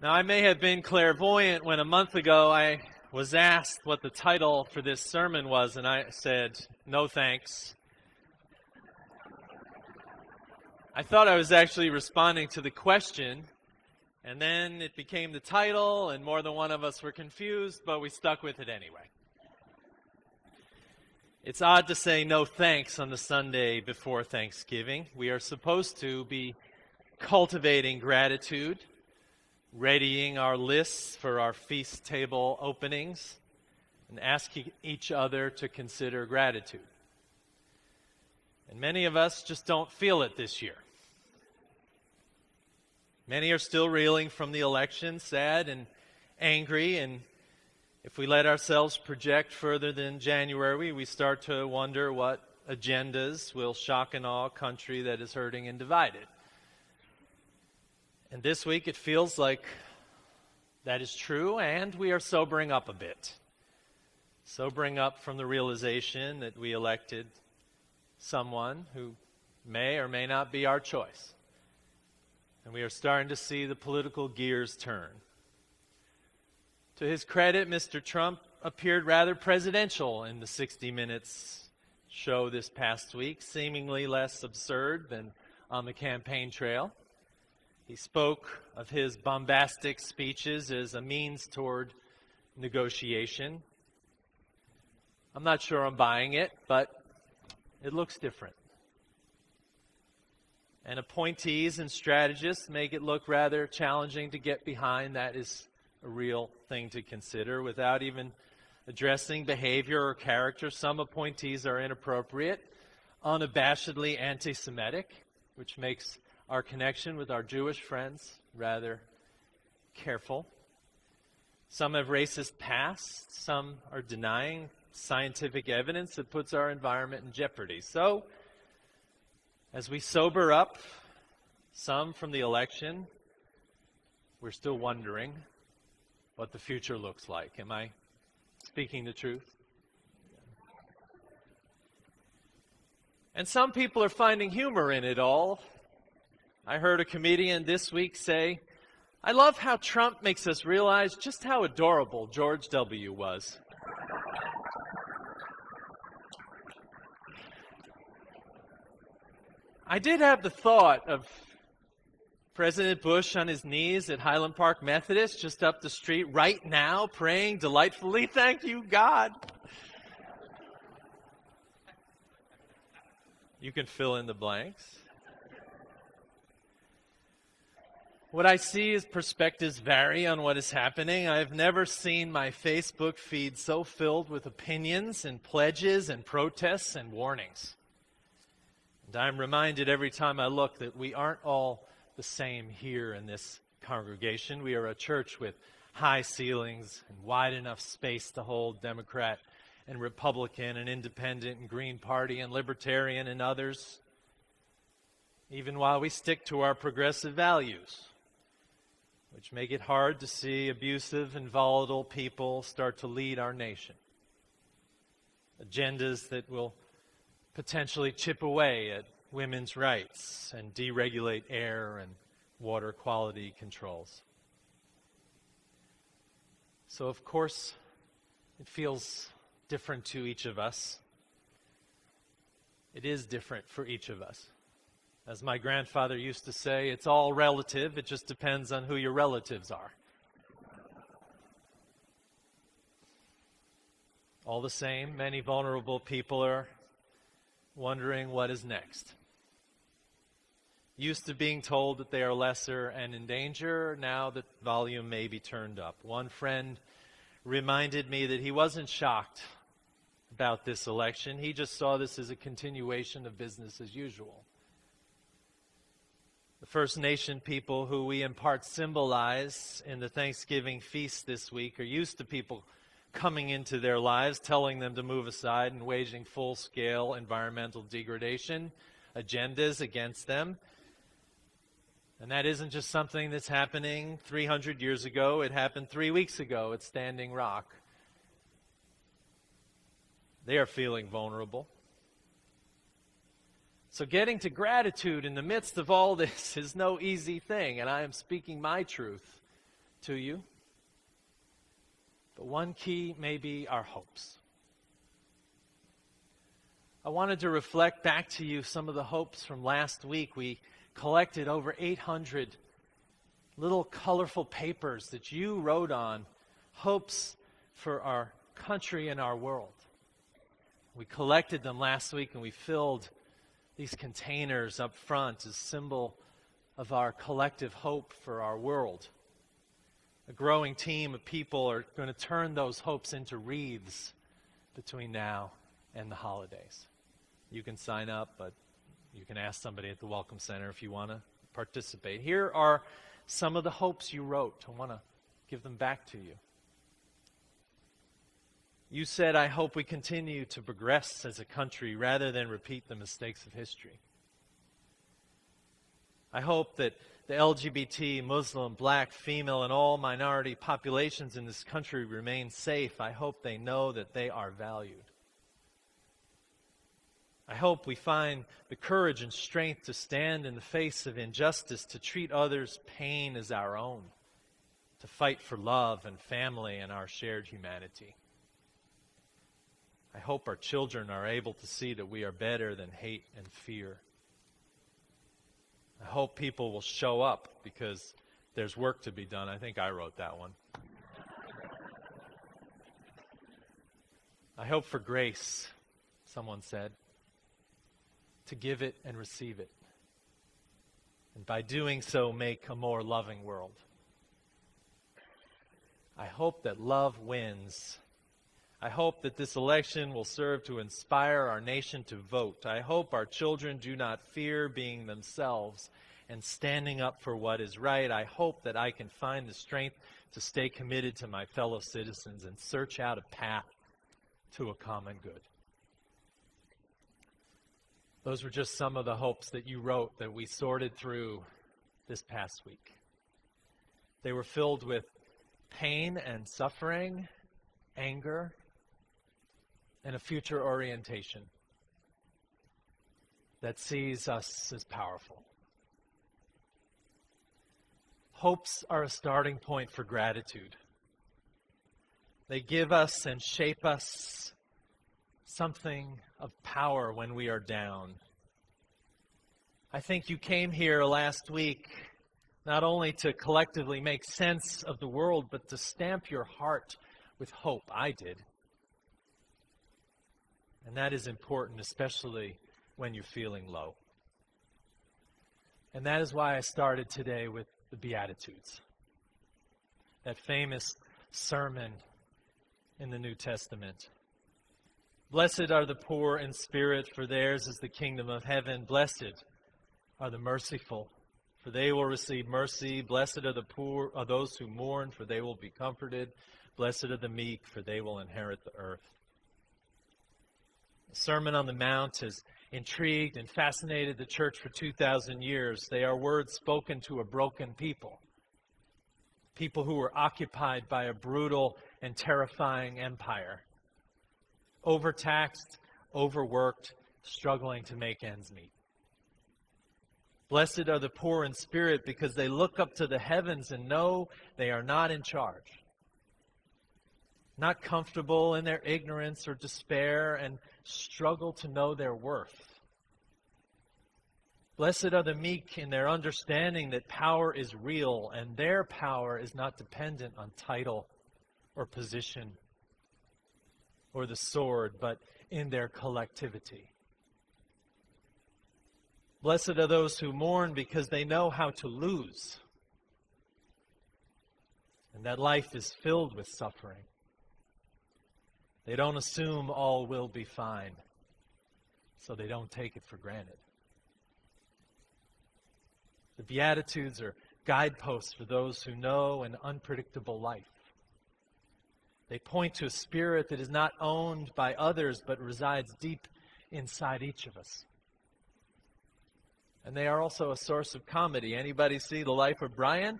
Now, I may have been clairvoyant when a month ago I was asked what the title for this sermon was, and I said, no thanks. I thought I was actually responding to the question, and then it became the title, and more than one of us were confused, but we stuck with it anyway. It's odd to say no thanks on the Sunday before Thanksgiving. We are supposed to be cultivating gratitude, readying our lists for our feast table openings, and asking each other to consider gratitude. And many of us just don't feel it this year. Many are still reeling from the election, sad and angry, and if we let ourselves project further than January, we start to wonder what agendas will shock and awe a country that is hurting and divided. And this week it feels like that is true, and we are sobering up a bit. Sobering up from the realization that we elected someone who may or may not be our choice. And we are starting to see the political gears turn. To his credit, Mr. Trump appeared rather presidential in the 60 Minutes show this past week, seemingly less absurd than on the campaign trail. He spoke of his bombastic speeches as a means toward negotiation. I'm not sure I'm buying it, but it looks different. And appointees and strategists make it look rather challenging to get behind. That is a real thing to consider without even addressing behavior or character. Some appointees are inappropriate, unabashedly anti-Semitic, which makes our connection with our Jewish friends rather careful. Some have racist pasts. Some are denying scientific evidence that puts our environment in jeopardy. So, as we sober up, some from the election, we're still wondering what the future looks like. Am I speaking the truth? And some people are finding humor in it all. I heard a comedian this week say, "I love how Trump makes us realize just how adorable George W. was." I did have the thought of President Bush on his knees at Highland Park Methodist just up the street right now, praying delightfully, "Thank you, God." You can fill in the blanks. What I see is perspectives vary on what is happening. I've never seen my Facebook feed so filled with opinions and pledges and protests and warnings. And I'm reminded every time I look that we aren't all the same here in this congregation. We are a church with high ceilings and wide enough space to hold Democrat and Republican and Independent and Green Party and Libertarian and others, even while we stick to our progressive values, which make it hard to see abusive and volatile people start to lead our nation. Agendas that will potentially chip away at women's rights and deregulate air and water quality controls. So, of course, it feels different to each of us. It is different for each of us. As my grandfather used to say, it's all relative. It just depends on who your relatives are. All the same, many vulnerable people are wondering what is next. Used to being told that they are lesser and in danger, now the volume may be turned up. One friend reminded me that he wasn't shocked about this election. He just saw this as a continuation of business as usual. The First Nation people who we in part symbolize in the Thanksgiving feast this week are used to people coming into their lives, telling them to move aside and waging full-scale environmental degradation agendas against them. And that isn't just something that's happening 300 years ago. It happened 3 weeks ago at Standing Rock. They are feeling vulnerable. So getting to gratitude in the midst of all this is no easy thing, and I am speaking my truth to you. But one key may be our hopes. I wanted to reflect back to you some of the hopes from last week. We collected over 800 little colorful papers that you wrote on, hopes for our country and our world. We collected them last week and we filled these containers up front as symbol of our collective hope for our world. A growing team of people are going to turn those hopes into wreaths between now and the holidays. You can sign up, but you can ask somebody at the Welcome Center if you want to participate. Here are some of the hopes you wrote. I want to give them back to you. You said, I hope we continue to progress as a country rather than repeat the mistakes of history. I hope that the LGBT, Muslim, black, female, and all minority populations in this country remain safe. I hope they know that they are valued. I hope we find the courage and strength to stand in the face of injustice, to treat others' pain as our own, to fight for love and family and our shared humanity. I hope our children are able to see that we are better than hate and fear. I hope people will show up because there's work to be done. I think I wrote that one. I hope for grace, someone said, to give it and receive it. And by doing so, make a more loving world. I hope that love wins. I hope that this election will serve to inspire our nation to vote. I hope our children do not fear being themselves and standing up for what is right. I hope that I can find the strength to stay committed to my fellow citizens and search out a path to a common good. Those were just some of the hopes that you wrote that we sorted through this past week. They were filled with pain and suffering, anger, and a future orientation that sees us as powerful. Hopes are a starting point for gratitude. They give us and shape us something of power when we are down. I think you came here last week not only to collectively make sense of the world, but to stamp your heart with hope. I did. And that is important, especially when you're feeling low. And that is why I started today with the Beatitudes. That famous sermon in the New Testament. Blessed are the poor in spirit, for theirs is the kingdom of heaven. Blessed are the merciful, for they will receive mercy. Blessed are the poor, are those who mourn, for they will be comforted. Blessed are the meek, for they will inherit the earth. The Sermon on the Mount has intrigued and fascinated the church for 2,000 years. They are words spoken to a broken people. People who were occupied by a brutal and terrifying empire. Overtaxed, overworked, struggling to make ends meet. Blessed are the poor in spirit because they look up to the heavens and know they are not in charge. Not comfortable in their ignorance or despair and struggle to know their worth. Blessed are the meek in their understanding that power is real and their power is not dependent on title or position or the sword, but in their collectivity. Blessed are those who mourn because they know how to lose, and that life is filled with suffering. They don't assume all will be fine, so they don't take it for granted. The Beatitudes are guideposts for those who know an unpredictable life. They point to a spirit that is not owned by others, but resides deep inside each of us. And they are also a source of comedy. Anybody see The Life of Brian?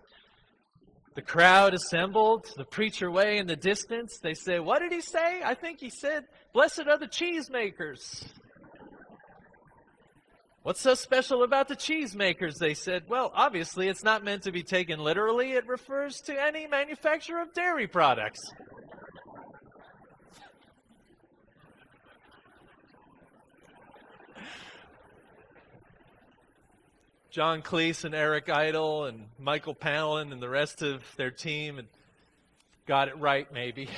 The crowd assembled, the preacher way in the distance. They say, what did he say? I think he said, blessed are the cheesemakers. What's so special about the cheesemakers? They said, well, obviously it's not meant to be taken literally. It refers to any manufacturer of dairy products. John Cleese and Eric Idle and Michael Palin and the rest of their team had got it right, maybe.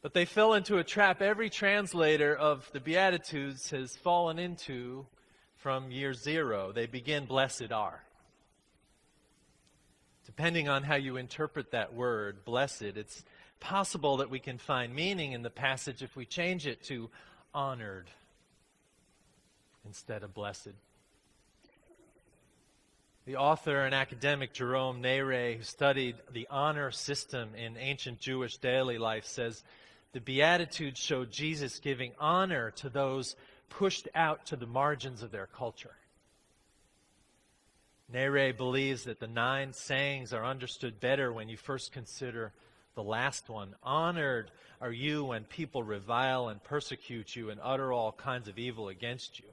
But they fell into a trap every translator of the Beatitudes has fallen into from year zero. They begin, blessed are. Depending on how you interpret that word, blessed, it's possible that we can find meaning in the passage if we change it to honored instead of blessed. The author and academic Jerome Nere, who studied the honor system in ancient Jewish daily life, says, the Beatitudes show Jesus giving honor to those pushed out to the margins of their culture. Nere believes that the 9 sayings are understood better when you first consider the last one. Honored are you when people revile and persecute you and utter all kinds of evil against you.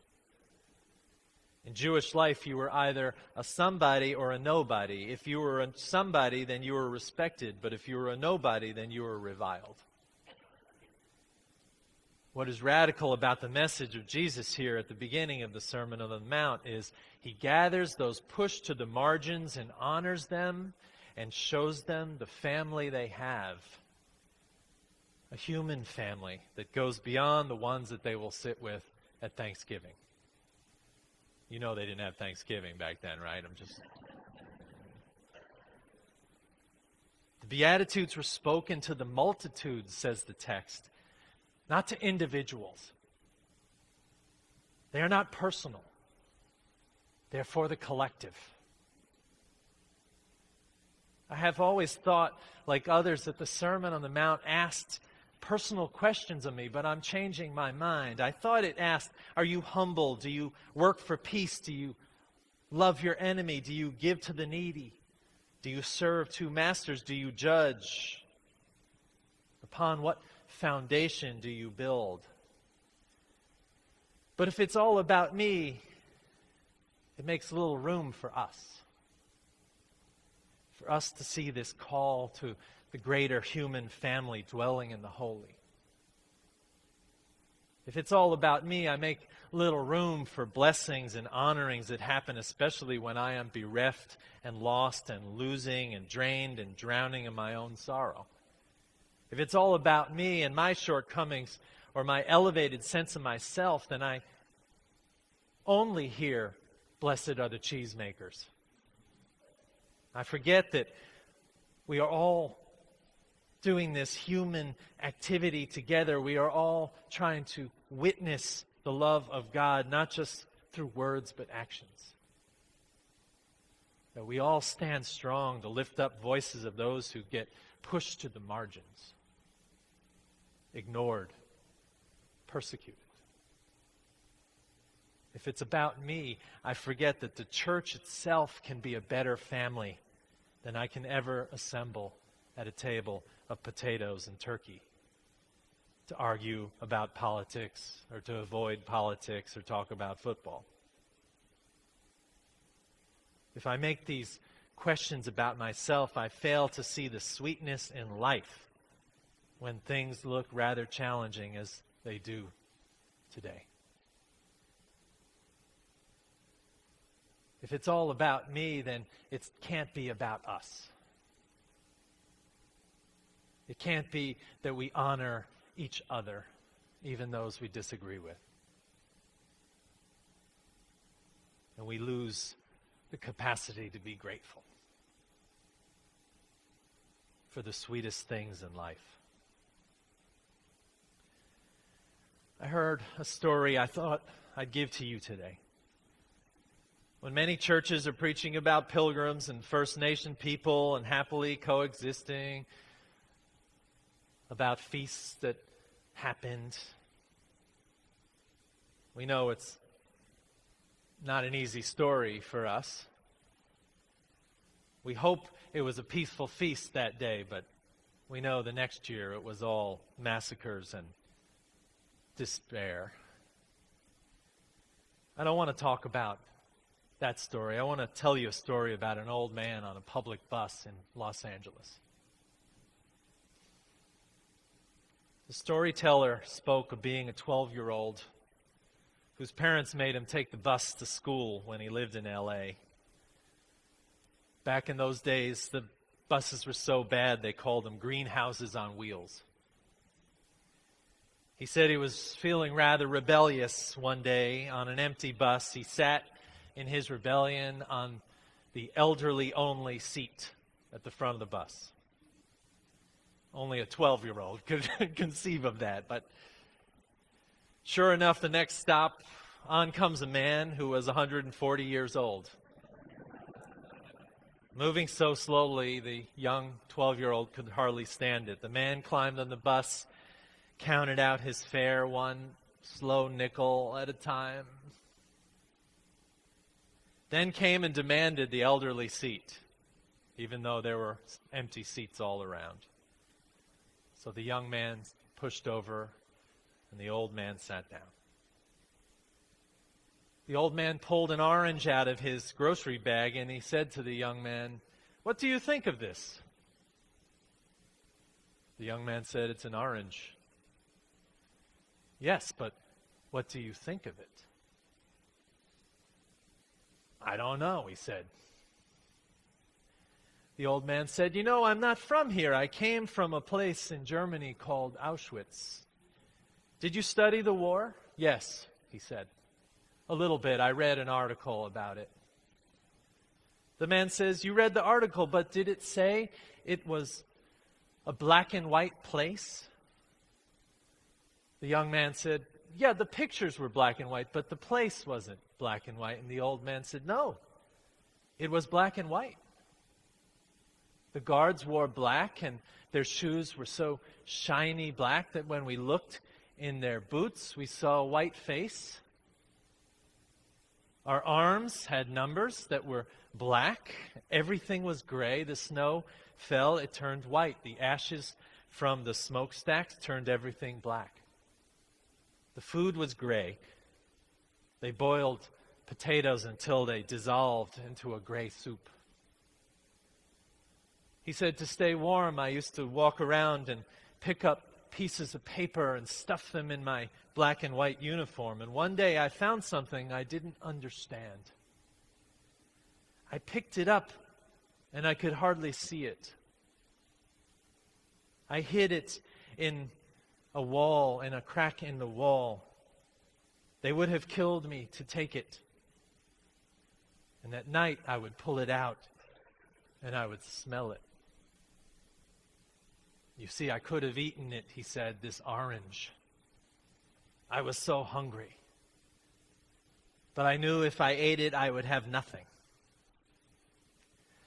In Jewish life, you were either a somebody or a nobody. If you were a somebody, then you were respected. But if you were a nobody, then you were reviled. What is radical about the message of Jesus here at the beginning of the Sermon on the Mount is he gathers those pushed to the margins and honors them and shows them the family they have. A human family that goes beyond the ones that they will sit with at Thanksgiving. You know they didn't have Thanksgiving back then, right? The Beatitudes were spoken to the multitudes, says the text, not to individuals. They are not personal. They are for the collective. I have always thought, like others, that the Sermon on the Mount asked personal questions of me, but I'm changing my mind. I thought it asked, are you humble? Do you work for peace? Do you love your enemy? Do you give to the needy? Do you serve 2 masters? Do you judge? Upon what foundation do you build? But if it's all about me, it makes little room for us. For us to see this call to the greater human family dwelling in the holy. If it's all about me, I make little room for blessings and honorings that happen especially when I am bereft and lost and losing and drained and drowning in my own sorrow. If it's all about me and my shortcomings or my elevated sense of myself, then I only hear, blessed are the cheesemakers. I forget that we are all doing this human activity together. We are all trying to witness the love of God, not just through words, but actions. That we all stand strong to lift up voices of those who get pushed to the margins, ignored, persecuted. If it's about me, I forget that the church itself can be a better family than I can ever assemble at a table of potatoes and turkey to argue about politics or to avoid politics or talk about football. If I make these questions about myself, I fail to see the sweetness in life when things look rather challenging as they do today. If it's all about me, then it can't be about us. It can't be that we honor each other, even those we disagree with. And we lose the capacity to be grateful for the sweetest things in life. I heard a story I thought I'd give to you today. When many churches are preaching about pilgrims and First Nation people and happily coexisting, about feasts that happened, we know it's not an easy story for us. We hope it was a peaceful feast that day, but we know the next year it was all massacres and despair. I don't want to talk about that story. I want to tell you a story about an old man on a public bus in Los Angeles. The storyteller spoke of being a 12-year-old whose parents made him take the bus to school when he lived in L.A. Back in those days, the buses were so bad they called them greenhouses on wheels. He said he was feeling rather rebellious one day on an empty bus. He sat in his rebellion on the elderly-only seat at the front of the bus. Only a 12-year-old could conceive of that. But sure enough, the next stop, on comes a man who was 140 years old. Moving so slowly, the young 12-year-old could hardly stand it. The man climbed on the bus, counted out his fare, one slow nickel at a time, then came and demanded the elderly seat, even though there were empty seats all around. So the young man pushed over, and the old man sat down. The old man pulled an orange out of his grocery bag, and he said to the young man, "What do you think of this?" The young man said, "It's an orange." "Yes, but what do you think of it?" "I don't know," he said. The old man said, "You know, I'm not from here. I came from a place in Germany called Auschwitz." "Did you study the war?" "Yes," he said. "A little bit. I read an article about it." The man says, "You read the article, but did it say it was a black and white place?" The young man said, "Yeah, the pictures were black and white, but the place wasn't black and white." And the old man said, "No, it was black and white. The guards wore black, and their shoes were so shiny black that when we looked in their boots, we saw a white face. Our arms had numbers that were black. Everything was gray. The snow fell. It turned white. The ashes from the smokestacks turned everything black. The food was gray. They boiled potatoes until they dissolved into a gray soup." He said, "To stay warm, I used to walk around and pick up pieces of paper and stuff them in my black and white uniform. And one day I found something I didn't understand. I picked it up and I could hardly see it. I hid it in a wall, in a crack in the wall. They would have killed me to take it. And at night I would pull it out and I would smell it. You see, I could have eaten it," he said, "this orange. I was so hungry. But I knew if I ate it, I would have nothing.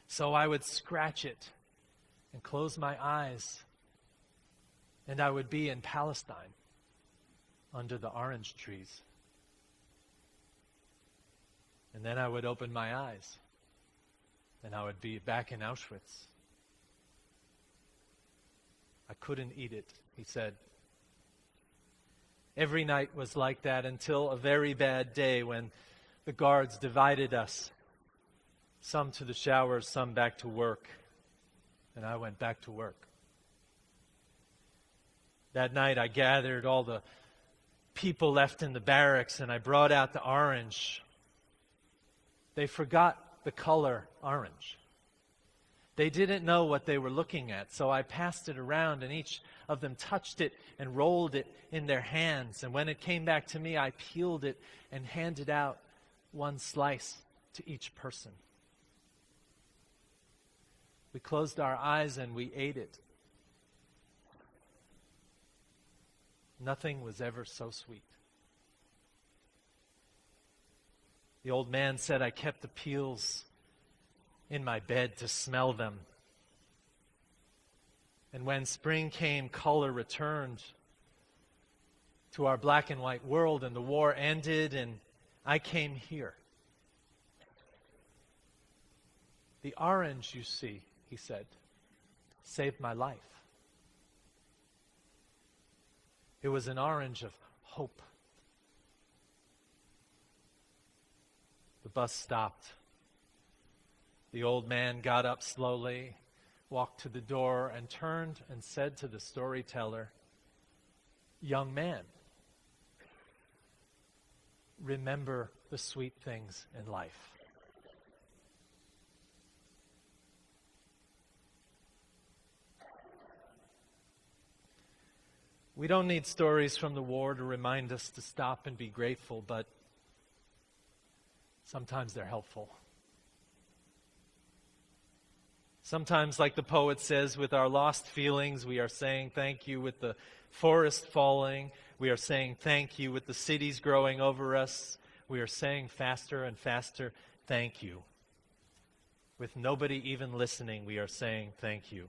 So I would scratch it and close my eyes, and I would be in Palestine under the orange trees. And then I would open my eyes, and I would be back in Auschwitz. I couldn't eat it," he said. Every night was like that until a very bad day when the guards divided us, some to the showers, some back to work, and I went back to work. That night I gathered all the people left in the barracks and I brought out the orange. They forgot the color orange. They didn't know what they were looking at, so I passed it around and each of them touched it and rolled it in their hands. And when it came back to me, I peeled it and handed out one slice to each person. We closed our eyes and we ate it. Nothing was ever so sweet. The old man said I kept the peels in my bed to smell them. And when spring came, color returned to our black and white world, and the war ended, and I came here. The orange, you see, he said, saved my life. It was an orange of hope. bus stopped. The old man got up slowly, walked to the door, and turned and said to the storyteller, "Young man, remember the sweet things in life." We don't need stories from the war to remind us to stop and be grateful, but sometimes they're helpful. Sometimes, like the poet says, with our lost feelings, we are saying thank you with the forest falling. We are saying thank you with the cities growing over us. We are saying faster and faster, thank you. With nobody even listening, we are saying thank you.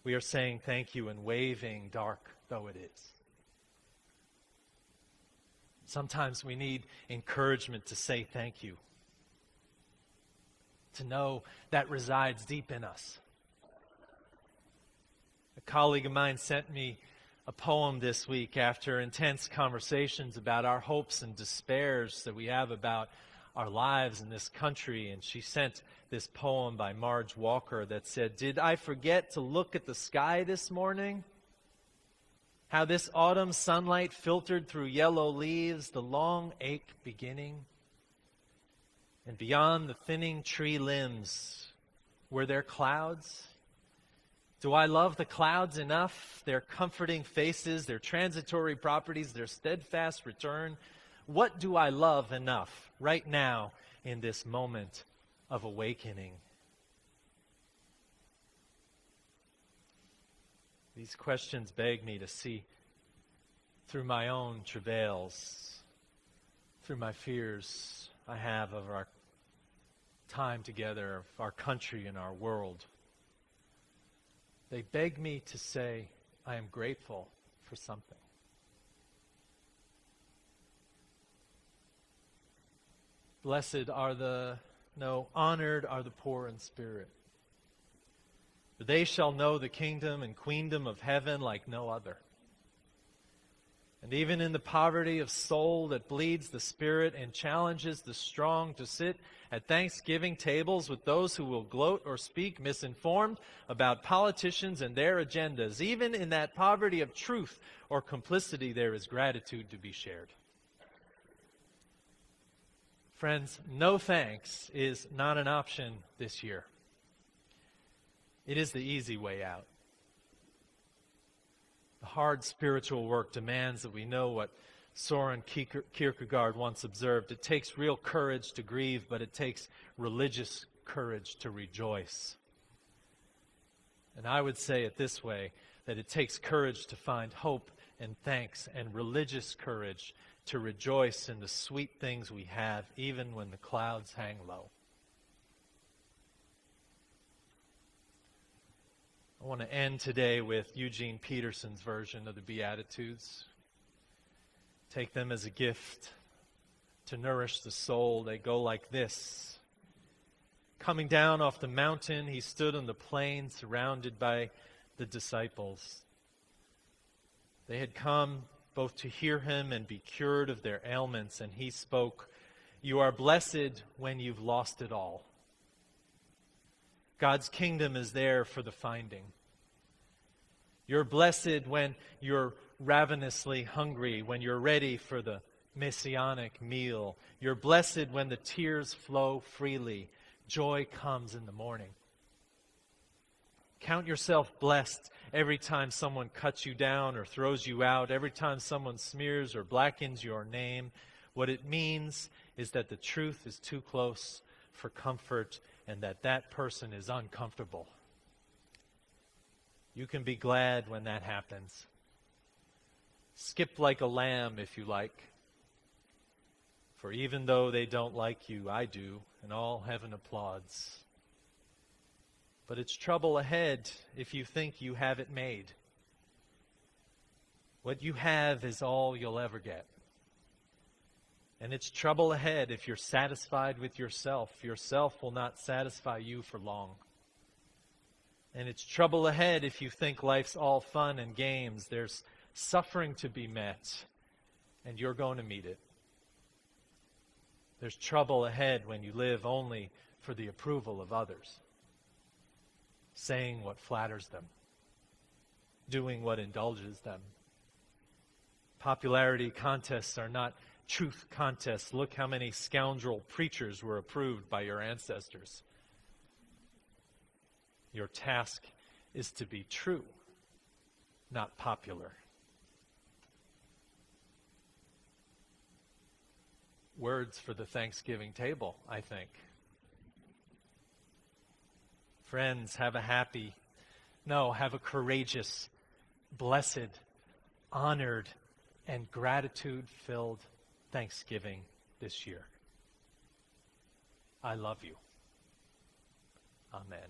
We are saying thank you and waving, dark though it is. Sometimes we need encouragement to say thank you, to know that resides deep in us. A colleague of mine sent me a poem this week after intense conversations about our hopes and despairs that we have about our lives in this country, and she sent this poem by Marge Walker that said, "Did I forget to look at the sky this morning? How this autumn sunlight filtered through yellow leaves, the long ache beginning. And beyond the thinning tree limbs, were there clouds? Do I love the clouds enough, their comforting faces, their transitory properties, their steadfast return? What do I love enough right now in this moment of awakening?" These questions beg me to see through my own travails, through my fears I have of our time together, of our country and our world. They beg me to say, I am grateful for something. Blessed are honored are the poor in spirit, for they shall know the kingdom and queendom of heaven like no other. And even in the poverty of soul that bleeds the spirit and challenges the strong to sit at Thanksgiving tables with those who will gloat or speak misinformed about politicians and their agendas, even in that poverty of truth or complicity, there is gratitude to be shared. Friends, no thanks is not an option this year. It is the easy way out. The hard spiritual work demands that we know what Soren Kierkegaard once observed. It takes real courage to grieve, but it takes religious courage to rejoice. And I would say it this way, that it takes courage to find hope and thanks, and religious courage to rejoice in the sweet things we have, even when the clouds hang low. I want to end today with Eugene Peterson's version of the Beatitudes. Take them as a gift to nourish the soul. They go like this. Coming down off the mountain, he stood on the plain surrounded by the disciples. They had come both to hear him and be cured of their ailments, and he spoke, "You are blessed when you've lost it all. God's kingdom is there for the finding. You're blessed when you're ravenously hungry, when you're ready for the messianic meal. You're blessed when the tears flow freely. Joy comes in the morning. Count yourself blessed every time someone cuts you down or throws you out, every time someone smears or blackens your name. What it means is that the truth is too close for comfort and that person is uncomfortable. You can be glad when that happens. Skip like a lamb if you like. For even though they don't like you, I do, and all heaven applauds. But it's trouble ahead if you think you have it made. What you have is all you'll ever get. And it's trouble ahead if you're satisfied with yourself. Yourself will not satisfy you for long. And it's trouble ahead if you think life's all fun and games. There's suffering to be met, and you're going to meet it. There's trouble ahead when you live only for the approval of others, saying what flatters them, doing what indulges them. Popularity contests are not truth contests. Look how many scoundrel preachers were approved by your ancestors. Your task is to be true, not popular. Words for the Thanksgiving table, I think. Friends, have a courageous, blessed, honored, and gratitude-filled Thanksgiving this year. I love you. Amen.